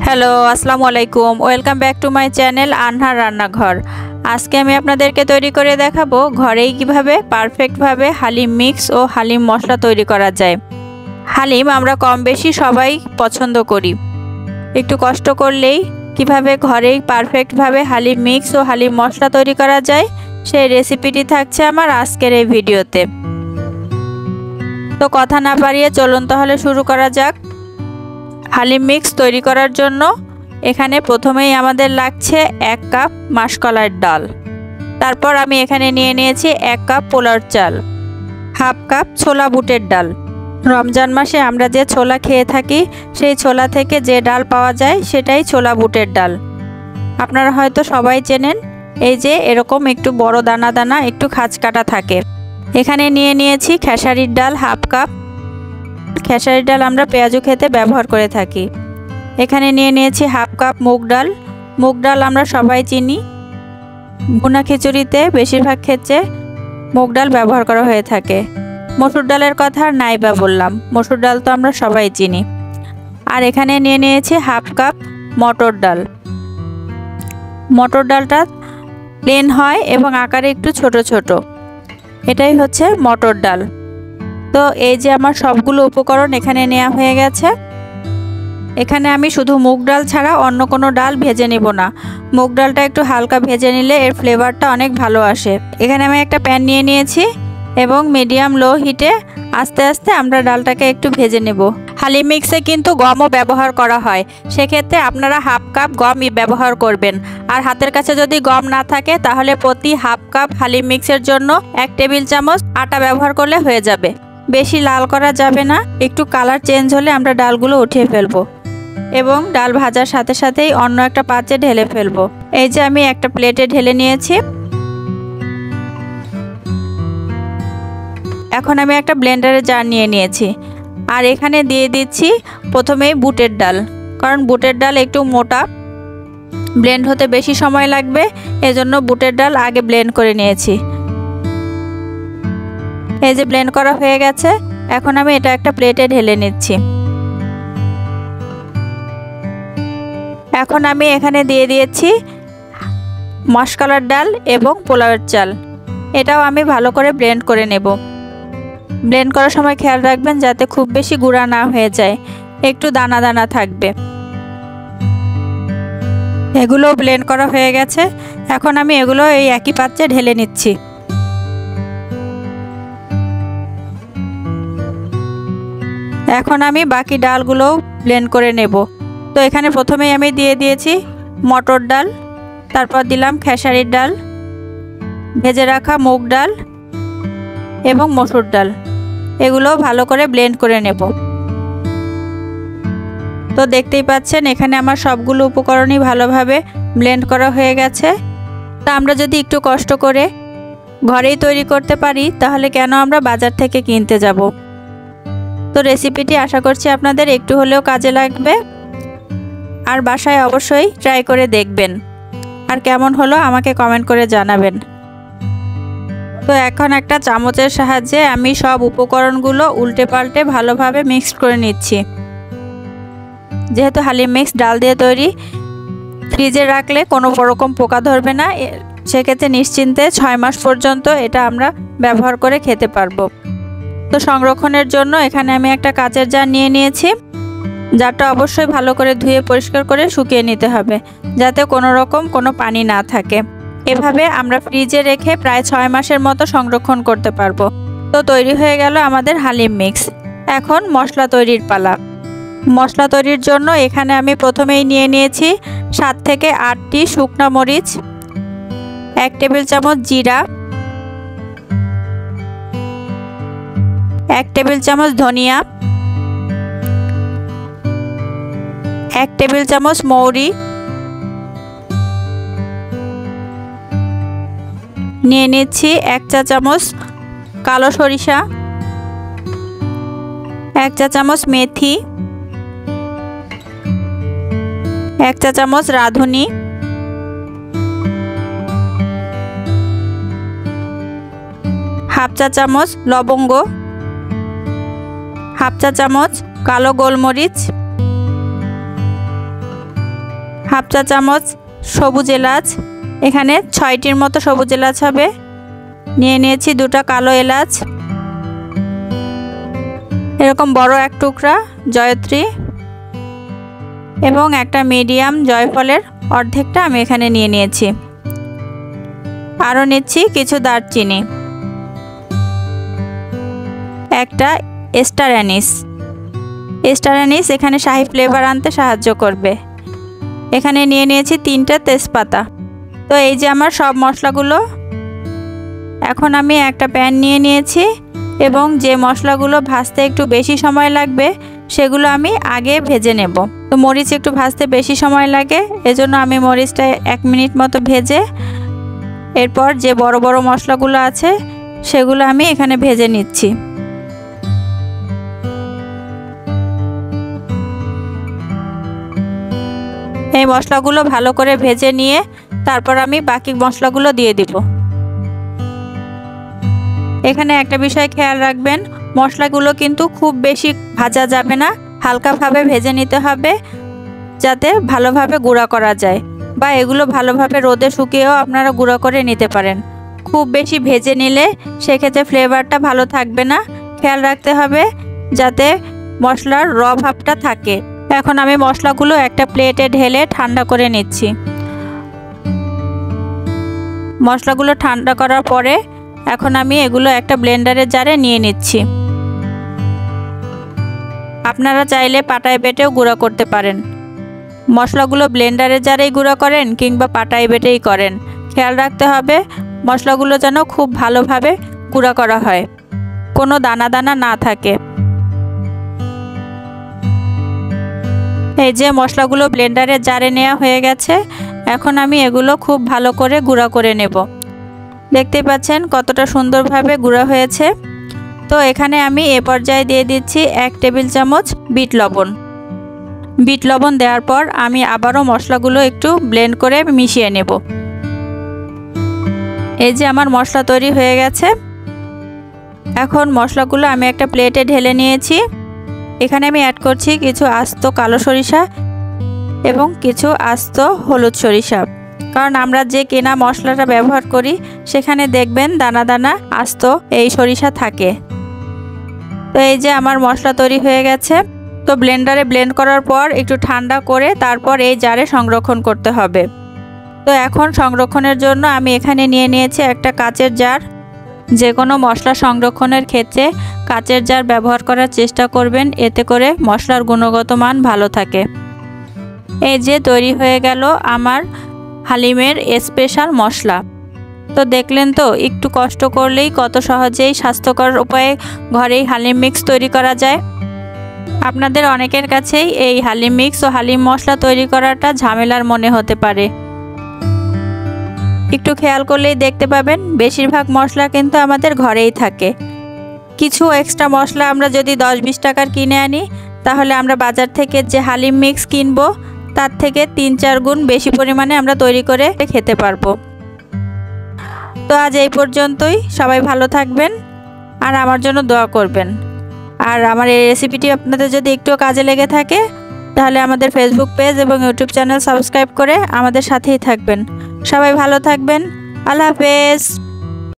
Hello আসসালামু আলাইকুম, welcome back to my channel আনহার রান্নাঘর। আজকে আমি আপনাদেরকে তৈরি করে দেখাবো ঘরেই কিভাবে পারফেক্টভাবে হালিম মিক্স ও হালিম মশলা তৈরি করা যায়। হালিম আমরা কম বেশি সবাই পছন্দ করি, একটু কষ্ট করলেই কিভাবে ঘরেই পারফেক্টভাবে হালিম মিক্স ও হালিম মশলা তৈরি করা যায় সেই রেসিপিটি থাকছে আমার আজকের এই ভিডিওতে। তো কথা না বাড়িয়ে চলুন তাহলে শুরু করা যাক। হালিম মিক্স তৈরি করার জন্য এখানে প্রথমেই আমাদের লাগছে 1 কাপ মাসকলাইয়ের ডাল। তারপর আমি এখানে নিয়ে নিয়েছি 1 কাপ পোলার চাল, হাফ কাপ ছোলা বুটের ডাল। রমজান মাসে আমরা যে ছোলা খেয়ে থাকি সেই ছোলা থেকে যে ডাল পাওয়া যায় সেটাই ছোলা বুটের ডাল। আপনারা হয়তো সবাই চেনেন, এই যে এরকম একটু বড় দানা দানা একটু খাঁজ কাটা থাকে। এখানে নিয়ে নিয়েছি খেসারির ডাল হাফ কাপ। খেসারির ডাল আমরা পেঁয়াজু খেতে ব্যবহার করে থাকি। এখানে নিয়ে নিয়েছি হাফ কাপ মুগ ডাল। মুগ ডাল আমরা সবাই চিনি, ভুনা খিচুড়িতে বেশিরভাগ ক্ষেত্রে মুগ ডাল ব্যবহার করা হয়ে থাকে। মসুর ডালের কথা আর নাই বা বললাম, মসুর ডাল তো আমরা সবাই চিনি। আর এখানে নিয়ে নিয়েছি হাফ কাপ মটর ডাল। মটর ডালটা প্লেন হয় এবং আকারে একটু ছোট ছোট, এটাই হচ্ছে মটর ডাল। তো এই যে আমার সবগুলো উপকরণ এখানে নেওয়া হয়ে গেছে। এখানে আমি শুধু মুগ ডাল ছাড়া অন্য কোনো ডাল ভেজে নেব না। মুগ ডালটা একটু হালকা ভেজে নিলে এর ফ্লেভারটা অনেক ভালো আসে। এখানে আমি একটা প্যান নিয়ে নিয়েছি এবং মিডিয়াম লো হিটে আস্তে আস্তে আমরা ডালটাকে একটু ভেজে নেব। হালিম মিক্সে কিন্তু গমও ব্যবহার করা হয়, সেক্ষেত্রে আপনারা হাফ কাপ গমই ব্যবহার করবেন। আর হাতের কাছে যদি গম না থাকে তাহলে প্রতি হাফ কাপ হালিম মিক্সের জন্য 1 টেবিল চামচ আটা ব্যবহার করলে হয়ে যাবে। বেশি লাল করা যাবে না, একটু কালার চেঞ্জ হলে আমরা ডালগুলো উঠিয়ে ফেলবো এবং ডাল ভাজার সাথে সাথেই অন্য একটা পাত্রে ঢেলে ফেলবো। এই যে আমি একটা প্লেটে ঢেলে নিয়েছি। এখন আমি একটা ব্লেন্ডারে জার নিয়ে নিয়েছি আর এখানে দিয়ে দিচ্ছি প্রথমেই বুটের ডাল, কারণ বুটের ডাল একটু মোটা, ব্লেন্ড হতে বেশি সময় লাগবে, এজন্য বুটের ডাল আগে ব্লেন্ড করে নিয়েছি। এই যে ব্লেন্ড করা হয়ে গেছে, এখন আমি এটা একটা প্লেটে ঢেলে নিচ্ছি। এখন আমি এখানে দিয়ে দিয়েছি মাসকলাইয়ের ডাল এবং পোলাওয়ের চাল। এটাও আমি ভালো করে ব্লেন্ড করে নেব। ব্লেন্ড করার সময় খেয়াল রাখবেন যাতে খুব বেশি গুঁড়া না হয়ে যায়, একটু দানা দানা থাকবে। এগুলো ব্লেন্ড করা হয়ে গেছে, এখন আমি এগুলো এই একই পাত্রে ঢেলে নিচ্ছি। এখন আমি বাকি ডালগুলোও ব্লেন্ড করে নেব। তো এখানে প্রথমেই আমি দিয়ে দিয়েছি মটর ডাল, তারপর দিলাম খেসারির ডাল, ভেজে রাখা মুগ ডাল এবং মসুর ডাল। এগুলো ভালো করে ব্লেন্ড করে নেব। তো দেখতেই পাচ্ছেন এখানে আমার সবগুলো উপকরণই ভালোভাবে ব্লেন্ড করা হয়ে গেছে। তা আমরা যদি একটু কষ্ট করে ঘরেই তৈরি করতে পারি তাহলে কেন আমরা বাজার থেকে কিনতে যাব। তো রেসিপিটি আশা করছি আপনাদের একটু হলেও কাজে লাগবে, আর বাসায় অবশ্যই ট্রাই করে দেখবেন, আর কেমন হলো আমাকে কমেন্ট করে জানাবেন। তো এখন একটা চামচের সাহায্যে আমি সব উপকরণগুলো উল্টে পাল্টে ভালোভাবে মিক্সড করে নিচ্ছি। যেহেতু হালিম মিক্স ডাল দিয়ে তৈরি, ফ্রিজে রাখলে কোনো রকম পোকা ধরবে না, সেক্ষেত্রে নিশ্চিন্তে 6 মাস পর্যন্ত এটা আমরা ব্যবহার করে খেতে পারবো। তো সংরক্ষণের জন্য এখানে আমি একটা কাচের জার নিয়ে নিয়েছি। জারটা অবশ্যই ভালো করে ধুয়ে পরিষ্কার করে শুকিয়ে নিতে হবে, যাতে কোনো রকম কোনো পানি না থাকে। এভাবে আমরা ফ্রিজে রেখে প্রায় 6 মাসের মতো সংরক্ষণ করতে পারবো। তো তৈরি হয়ে গেল আমাদের হালিম মিক্স। এখন মশলা তৈরির পালা। মশলা তৈরির জন্য এখানে আমি প্রথমেই নিয়ে নিয়েছি 7 থেকে 8টি শুকনো মরিচ, 1 টেবিল চামচ জিরা, 1 টেবিল চামচ ধনিয়া, 1 টেবিল চামচ মৌরি, নিয়ে নিচ্ছি 1 চা চামচ কালো সরিষা, 1 চা চামচ মেথি, 1 চা চামচ রাঁধুনি, হাফ চা চামচ লবঙ্গ, হাফ চা চামচ কালো গোলমরিচ, হাফ চা চামচ সবুজ এলাচ, এখানে 6টির মতো সবুজ এলাচ হবে। নিয়ে নিয়েছি 2টা কালো এলাচ, এরকম বড় এক টুকরা জয়ত্রী এবং একটা মিডিয়াম জয়ফলের অর্ধেকটা আমি এখানে নিয়ে নিয়েছি। আরও নিচ্ছি কিছু দারচিনি, একটা স্টার অ্যানিস। স্টার অ্যানিস এখানে শাহি ফ্লেভার আনতে সাহায্য করবে। এখানে নিয়ে নিয়েছি 3টা তেজপাতা। তো এই যে আমার সব মশলাগুলো, এখন আমি একটা প্যান নিয়ে নিয়েছি এবং যে মশলাগুলো ভাজতে একটু বেশি সময় লাগবে সেগুলো আমি আগে ভেজে নেব। তো মরিচ একটু ভাজতে বেশি সময় লাগে, এজন্য আমি মরিচটা 1 মিনিট মতো ভেজে এরপর যে বড় বড় মশলাগুলো আছে সেগুলো আমি এখানে ভেজে নিচ্ছি। এই মশলাগুলো ভালো করে ভেজে নিয়ে তারপর আমি বাকি মশলাগুলো দিয়ে দিব। এখানে একটা বিষয় খেয়াল রাখবেন, মশলাগুলো কিন্তু খুব বেশি ভাজা যাবে না, হালকাভাবে ভেজে নিতে হবে যাতে ভালোভাবে গুঁড়া করা যায়, বা এগুলো ভালোভাবে রোদে শুকিয়েও আপনারা গুঁড়া করে নিতে পারেন। খুব বেশি ভেজে নিলে সেক্ষেত্রে ফ্লেভারটা ভালো থাকবে না। খেয়াল রাখতে হবে যাতে মশলার র ভাবটা থাকে। এখন আমি মশলাগুলো একটা প্লেটে ঢেলে ঠান্ডা করে নিচ্ছি। মশলাগুলো ঠান্ডা করার পরে এখন আমি এগুলো একটা ব্লেন্ডারের জারে নিয়ে নিচ্ছি। আপনারা চাইলে পাটায় বেটেও গুঁড়া করতে পারেন। মশলাগুলো ব্লেন্ডারের জারেই গুঁড়া করেন কিংবা পাটায় বেটেই করেন, খেয়াল রাখতে হবে মশলাগুলো যেন খুব ভালোভাবে গুঁড়া করা হয়, কোনো দানা দানা না থাকে। এই যে মশলাগুলো ব্লেন্ডারের জারে নেওয়া হয়ে গেছে, এখন আমি এগুলো খুব ভালো করে গুঁড়া করে নেব। দেখতে পাচ্ছেন কতটা সুন্দরভাবে গুঁড়া হয়েছে। তো এখানে আমি এ পর্যায়ে দিয়ে দিচ্ছি 1 টেবিল চামচ বিট লবণ। বিট লবণ দেওয়ার পর আমি আবারও মশলাগুলো একটু ব্লেন্ড করে মিশিয়ে নেব। এই যে আমার মশলা তৈরি হয়ে গেছে। এখন মশলাগুলো আমি একটা প্লেটে ঢেলে নিয়েছি। এখানে আমি অ্যাড করছি কিছু আস্ত কালো সরিষা এবং কিছু আস্ত হলুদ সরিষা, কারণ আমরা যে কেনা মশলাটা ব্যবহার করি সেখানে দেখবেন দানা দানা আস্ত এই সরিষা থাকে। তো এই যে আমার মশলা তৈরি হয়ে গেছে। তো ব্লেন্ডারে ব্লেন্ড করার পর একটু ঠান্ডা করে তারপর এই জারে সংরক্ষণ করতে হবে। তো এখন সংরক্ষণের জন্য আমি এখানে নিয়ে নিয়েছি একটা কাচের জার। যে কোনো মশলা সংরক্ষণের ক্ষেত্রে কাচের জার ব্যবহার করার চেষ্টা করবেন, এতে করে মশলার গুণগত মান ভালো থাকে। এই যে তৈরি হয়ে গেল আমার হালিমের স্পেশাল মশলা। তো দেখলেন তো, একটু কষ্ট করলেই কত সহজেই স্বাস্থ্যকর উপায়ে ঘরেই হালিম মিক্স তৈরি করা যায়। আপনাদের অনেকের কাছেই এই হালিম মিক্স ও হালিম মশলা তৈরি করাটা ঝামেলার মনে হতে পারে। একটু খেয়াল করলেই দেখতে পাবেন বেশিরভাগ মশলা কিন্তু আমাদের ঘরেই থাকে। কিছু এক্সট্রা মশলা আমরা যদি 10-20 টাকার কিনে আনি, তাহলে আমরা বাজার থেকে যে হালিম মিক্স কিনবো তার থেকে 3-4 গুণ বেশি পরিমাণে আমরা তৈরি করে খেতে পারবো। তো আজ এই পর্যন্তই। সবাই ভালো থাকবেন আর আমার জন্য দোয়া করবেন। আর আমার এই রেসিপিটি আপনাদের যদি একটুও কাজে লেগে থাকে তাহলে আমাদের ফেসবুক পেজ এবং ইউটিউব চ্যানেল সাবস্ক্রাইব করে আমাদের সাথেই থাকবেন। সবাই ভালো থাকবেন। আল্লাহ হাফেজ।